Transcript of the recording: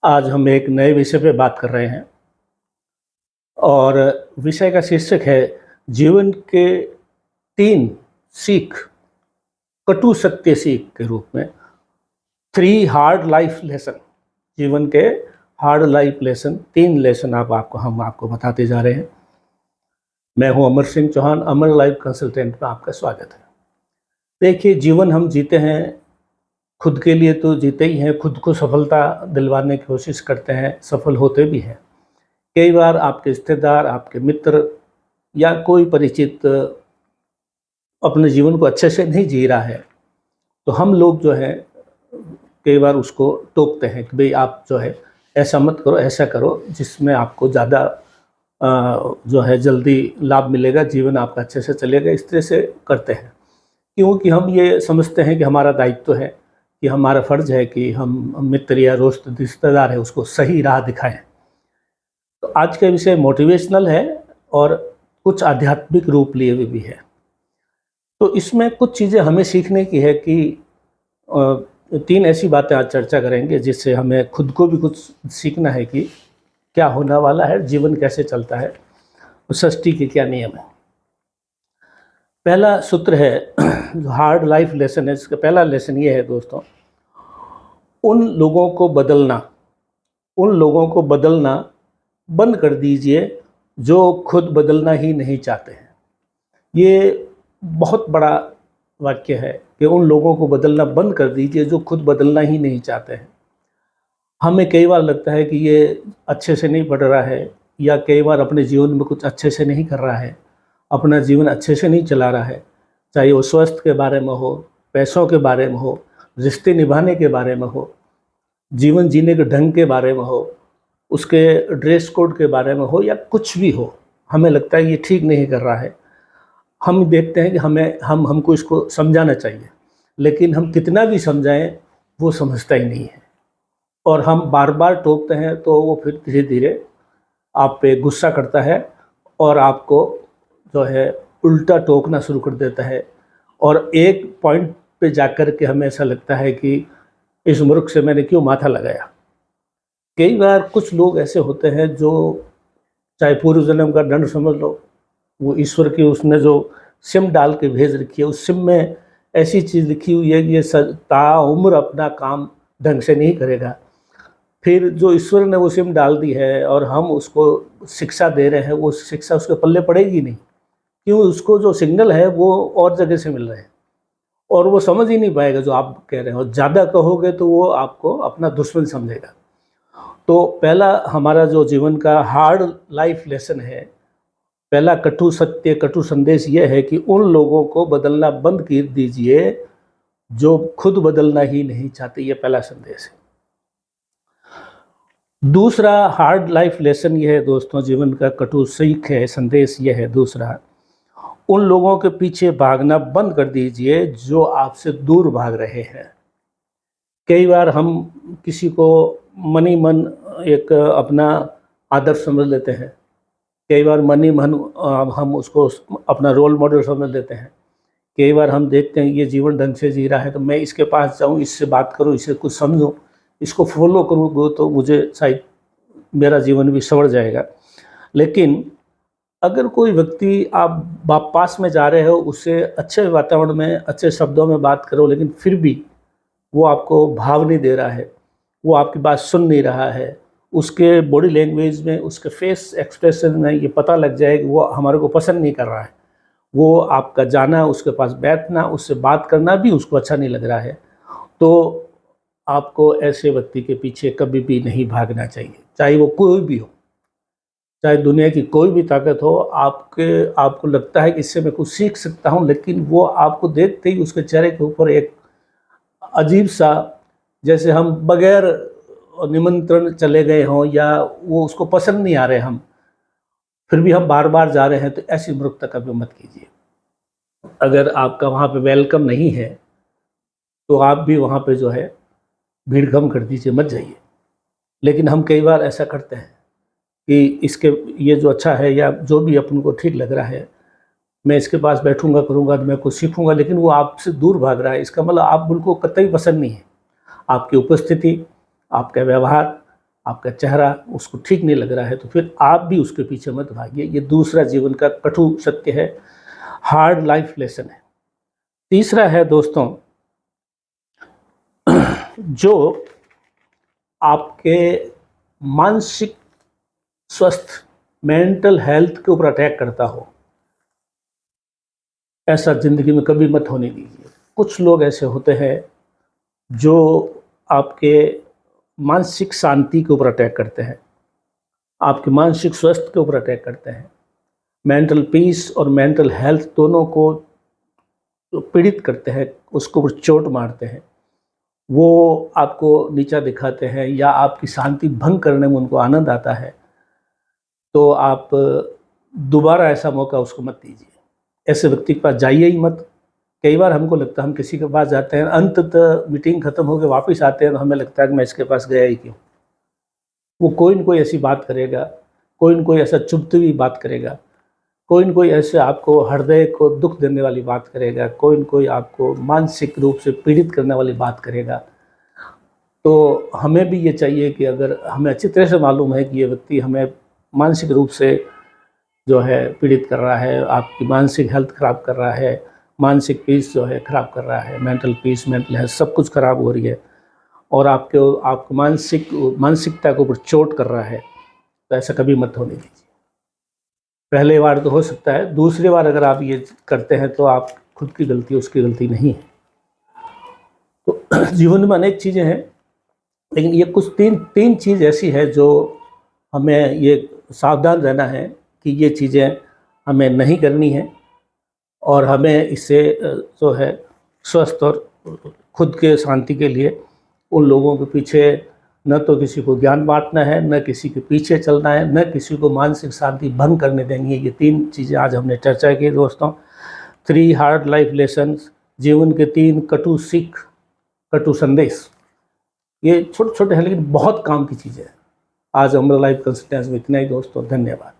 आज हम एक नए विषय पे बात कर रहे हैं और विषय का शीर्षक है जीवन के 3 सीख, कटु सत्य सीख के रूप में 3 हार्ड लाइफ लेसन। जीवन के हार्ड लाइफ लेसन 3 लेसन हम आपको बताते जा रहे हैं। मैं हूं अमर सिंह चौहान, अमर लाइफ कंसल्टेंट में आपका स्वागत है। देखिए, जीवन हम जीते हैं खुद के लिए तो जीते ही हैं, खुद को सफलता दिलवाने की कोशिश करते हैं, सफल होते भी हैं। कई बार आपके रिश्तेदार, आपके मित्र या कोई परिचित अपने जीवन को अच्छे से नहीं जी रहा है, तो हम लोग जो है कई बार उसको टोकते हैं कि भाई आप जो है ऐसा मत करो, ऐसा करो जिसमें आपको ज़्यादा जो है जल्दी लाभ मिलेगा, जीवन आपका अच्छे से चलेगा। इस तरह से करते हैं क्योंकि हम ये समझते हैं कि हमारा दायित्व है, कि हमारा फ़र्ज़ है कि हम मित्र या दोस्त रिश्तेदार है उसको सही राह दिखाएं। तो आज का विषय मोटिवेशनल है और कुछ आध्यात्मिक रूप लिए हुए भी है। तो इसमें कुछ चीज़ें हमें सीखने की है कि 3 ऐसी बातें आज चर्चा करेंगे जिससे हमें खुद को भी कुछ सीखना है कि क्या होने वाला है, जीवन कैसे चलता है, सृष्टि के क्या नियम है। पहला सूत्र है जो हार्ड लाइफ लेसन है, इसका पहला लेसन ये है दोस्तों, उन लोगों को बदलना बंद कर दीजिए जो खुद बदलना ही नहीं चाहते हैं। ये बहुत बड़ा वाक्य है कि उन लोगों को बदलना बंद कर दीजिए जो खुद बदलना ही नहीं चाहते हैं। हमें कई बार लगता है कि ये अच्छे से नहीं पढ़ रहा है या कई बार अपने जीवन में कुछ अच्छे से नहीं कर रहा है, अपना जीवन अच्छे से नहीं चला रहा है, चाहे वो स्वास्थ्य के बारे में हो, पैसों के बारे में हो, रिश्ते निभाने के बारे में हो, जीवन जीने के ढंग के बारे में हो, उसके ड्रेस कोड के बारे में हो या कुछ भी हो। हमें लगता है ये ठीक नहीं कर रहा है। हम देखते हैं कि हमको इसको समझाना चाहिए, लेकिन हम कितना भी समझाएं वो समझता ही नहीं है और हम बार बार टोकते हैं तो वो फिर धीरे धीरे आप पे गुस्सा करता है और आपको जो है उल्टा टोकना शुरू कर देता है और एक पॉइंट पे जाकर के हमें ऐसा लगता है कि इस मूर्ख से मैंने क्यों माथा लगाया। कई बार कुछ लोग ऐसे होते हैं जो चाहे पूर्व जन्म का दंड समझ लो, वो ईश्वर की उसने जो सिम डाल के भेज रखी है, उस सिम में ऐसी चीज़ लिखी हुई है कि ये ताउम्र अपना काम ढंग से नहीं करेगा। फिर जो ईश्वर ने वो सिम डाल दी है और हम उसको शिक्षा दे रहे हैं, वो शिक्षा उसके पल्ले पड़ेगी नहीं, क्यों? उसको जो सिग्नल है वो और जगह से मिल रहे हैं और वो समझ ही नहीं पाएगा जो आप कह रहे हो। ज़्यादा कहोगे तो वो आपको अपना दुश्मन समझेगा। तो पहला हमारा जो जीवन का हार्ड लाइफ लेसन है, पहला कटु सत्य, कटु संदेश ये है कि उन लोगों को बदलना बंद कर दीजिए जो खुद बदलना ही नहीं चाहते। ये पहला संदेश है। दूसरा हार्ड लाइफ लेसन ये है दोस्तों, जीवन का कटु सीख है, संदेश ये है दूसरा, उन लोगों के पीछे भागना बंद कर दीजिए जो आपसे दूर भाग रहे हैं। कई बार हम किसी को मन ही मन एक अपना आदर्श समझ लेते हैं, कई बार मन ही मन हम उसको अपना रोल मॉडल समझ लेते हैं। कई बार हम देखते हैं ये जीवन ढंग से जी रहा है तो मैं इसके पास जाऊं, इससे बात करूं, इससे कुछ समझूं, इसको फॉलो करूँ तो मुझे शायद मेरा जीवन भी संवर जाएगा। लेकिन अगर कोई व्यक्ति आप पास में जा रहे हो, उससे अच्छे वातावरण में अच्छे शब्दों में बात करो, लेकिन फिर भी वो आपको भाव नहीं दे रहा है, वो आपकी बात सुन नहीं रहा है, उसके बॉडी लैंग्वेज में, उसके फेस एक्सप्रेशन में ये पता लग जाए कि वो हमारे को पसंद नहीं कर रहा है, वो आपका जाना, उसके पास बैठना, उससे बात करना भी उसको अच्छा नहीं लग रहा है, तो आपको ऐसे व्यक्ति के पीछे कभी भी नहीं भागना चाहिए, चाहे वो कोई भी हो, चाहे दुनिया की कोई भी ताकत हो। आपको लगता है कि इससे मैं कुछ सीख सकता हूँ, लेकिन वो आपको देखते ही उसके चेहरे के ऊपर एक अजीब सा, जैसे हम बगैर निमंत्रण चले गए हों या वो उसको पसंद नहीं आ रहे हम, फिर भी हम बार बार जा रहे हैं, तो ऐसी मूर्खता कभी मत कीजिए। अगर आपका वहाँ पे वेलकम नहीं है तो आप भी वहाँ पे जो है भीड़ कम कर दीजिए, मत जाइए। लेकिन हम कई बार ऐसा करते हैं कि ये जो अच्छा है या जो भी अपन को ठीक लग रहा है, मैं इसके पास बैठूंगा, करूंगा, तो मैं कुछ सीखूंगा, लेकिन वो आपसे दूर भाग रहा है। इसका मतलब आप उनको कतई पसंद नहीं है, आपकी उपस्थिति, आपका व्यवहार, आपका चेहरा उसको ठीक नहीं लग रहा है, तो फिर आप भी उसके पीछे मत भागिए। ये दूसरा जीवन का कटु सत्य है, हार्ड लाइफ लेसन है। तीसरा है दोस्तों, जो आपके मानसिक स्वस्थ, मेंटल हेल्थ के ऊपर अटैक करता हो, ऐसा ज़िंदगी में कभी मत होने दीजिए। कुछ लोग ऐसे होते हैं जो आपके मानसिक शांति के ऊपर अटैक करते हैं, आपके मानसिक स्वास्थ्य के ऊपर अटैक करते हैं, मेंटल पीस और मेंटल हेल्थ दोनों को पीड़ित करते हैं, उसको ऊपर चोट मारते हैं, वो आपको नीचा दिखाते हैं या आपकी शांति भंग करने में उनको आनंद आता है, तो आप दोबारा ऐसा मौका उसको मत दीजिए। ऐसे व्यक्ति के पास जाइए ही मत। कई बार हमको लगता है हम किसी के पास जाते हैं, अंततः मीटिंग खत्म हो के वापस आते हैं तो हमें लगता है कि मैं इसके पास गया ही क्यों। वो कोई न कोई ऐसी बात करेगा, कोई न कोई ऐसा चुभती हुई बात करेगा, कोई न कोई ऐसे आपको हृदय को दुख देने वाली बात करेगा, कोई न कोई आपको मानसिक रूप से पीड़ित करने वाली बात करेगा। तो हमें भी ये चाहिए कि अगर हमें अच्छी तरह से मालूम है कि ये व्यक्ति हमें मानसिक रूप से जो है पीड़ित कर रहा है, आपकी मानसिक हेल्थ ख़राब कर रहा है, मानसिक पीस जो है ख़राब कर रहा है, मेंटल पीस, मेंटल हेल्थ सब कुछ ख़राब हो रही है और आपको मानसिकता के ऊपर चोट कर रहा है, तो ऐसा कभी मत होने दीजिए। पहले बार तो हो सकता है, दूसरी बार अगर आप ये करते हैं तो आप खुद की गलती, उसकी गलती नहीं है। तो जीवन में अनेक चीज़ें हैं, लेकिन ये कुछ तीन चीज़ ऐसी है जो हमें ये सावधान रहना है कि ये चीज़ें हमें नहीं करनी है और हमें इससे जो है स्वस्थ और खुद के शांति के लिए उन लोगों के पीछे न तो किसी को ज्ञान बांटना है, न किसी के पीछे चलना है, न किसी को मानसिक शांति भंग करने देनी है। ये 3 चीज़ें आज हमने चर्चा की दोस्तों। 3 हार्ड लाइफ लेसन्स, जीवन के 3 कटु सीख, कटु संदेश। ये छोटे छोटे हैं लेकिन बहुत काम की चीज़ें हैं। आज अमृत लाइफ कंसल्टेंसी में इतना ही दोस्तों, धन्यवाद।